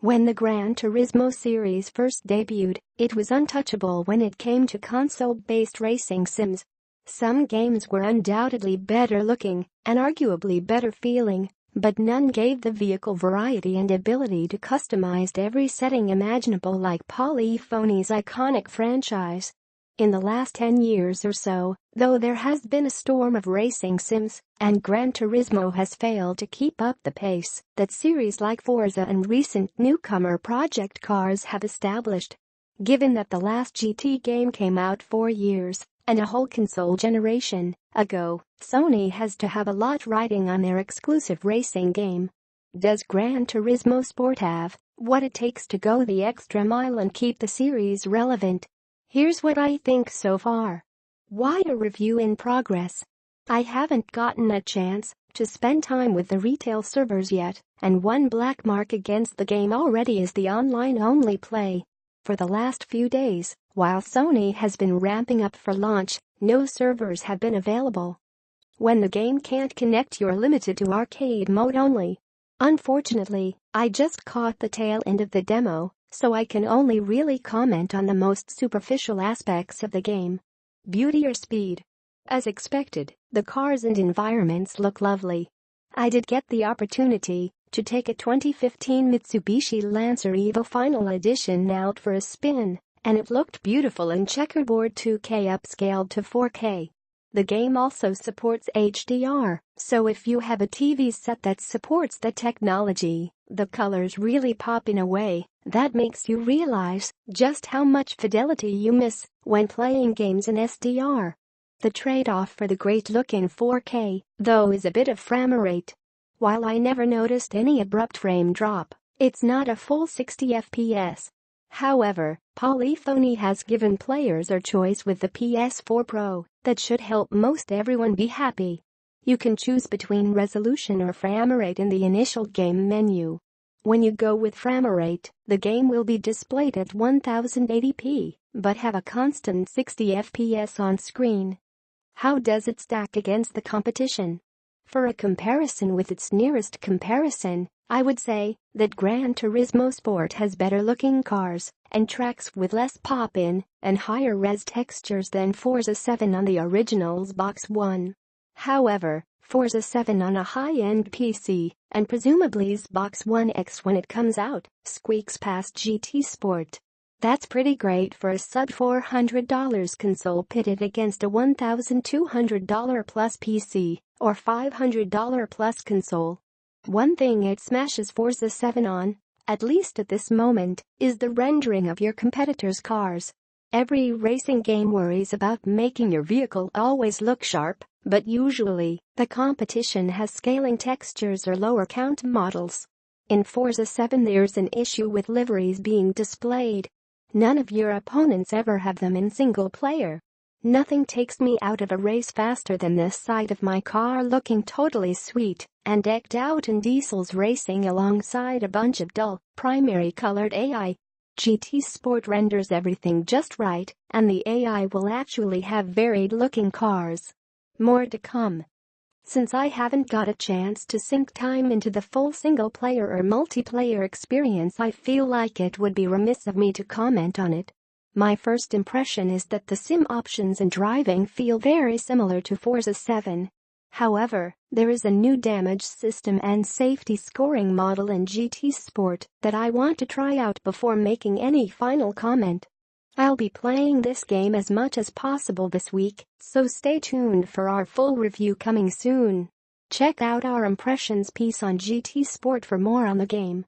When the Gran Turismo series first debuted, it was untouchable when it came to console-based racing sims. Some games were undoubtedly better looking and arguably better feeling, but none gave the vehicle variety and ability to customize every setting imaginable like Polyphony's iconic franchise. In the last 10 years or so, though, there has been a storm of racing sims, and Gran Turismo has failed to keep up the pace that series like Forza and recent newcomer Project Cars have established. Given that the last GT game came out 4 years and a whole console generation ago, Sony has to have a lot riding on their exclusive racing game. Does Gran Turismo Sport have what it takes to go the extra mile and keep the series relevant? Here's what I think so far. Wider review in progress. I haven't gotten a chance to spend time with the retail servers yet, and one black mark against the game already is the online-only play. For the last few days, while Sony has been ramping up for launch, no servers have been available. When the game can't connect, you're limited to arcade mode only. Unfortunately, I just caught the tail end of the demo, so I can only really comment on the most superficial aspects of the game. Beauty or speed? As expected, the cars and environments look lovely. I did get the opportunity to take a 2015 Mitsubishi Lancer Evo Final Edition out for a spin, and it looked beautiful in checkerboard 2K upscaled to 4K. The game also supports HDR, so if you have a TV set that supports the technology, the colors really pop in a way that makes you realize just how much fidelity you miss when playing games in SDR. The trade-off for the great-looking 4K, though, is a bit of frame rate. While I never noticed any abrupt frame drop, it's not a full 60 FPS. However, Polyphony has given players a choice with the PS4 Pro that should help most everyone be happy. You can choose between resolution or frame rate in the initial game menu. When you go with frame rate, the game will be displayed at 1080p, but have a constant 60 FPS on screen. How does it stack against the competition? For a comparison with its nearest comparison, I would say that Gran Turismo Sport has better-looking cars and tracks with less pop-in and higher-res textures than Forza 7 on the original's Box One. However, Forza 7 on a high-end PC, and presumably Xbox One X when it comes out, squeaks past GT Sport. That's pretty great for a sub-$400 console pitted against a $1,200 plus PC or $500 plus console. One thing it smashes Forza 7 on, at least at this moment, is the rendering of your competitors' cars. Every racing game worries about making your vehicle always look sharp, but usually, the competition has scaling textures or lower count models. In Forza 7 there's an issue with liveries being displayed. None of your opponents ever have them in single player. Nothing takes me out of a race faster than the sight of my car looking totally sweet and decked out in diesels racing alongside a bunch of dull, primary-colored AI. GT Sport renders everything just right, and the AI will actually have varied-looking cars. More to come. Since I haven't got a chance to sink time into the full single-player or multiplayer experience, I feel like it would be remiss of me to comment on it. My first impression is that the sim options and driving feel very similar to Forza 7. However, there is a new damage system and safety scoring model in GT Sport that I want to try out before making any final comment. I'll be playing this game as much as possible this week, so stay tuned for our full review coming soon. Check out our impressions piece on GT Sport for more on the game.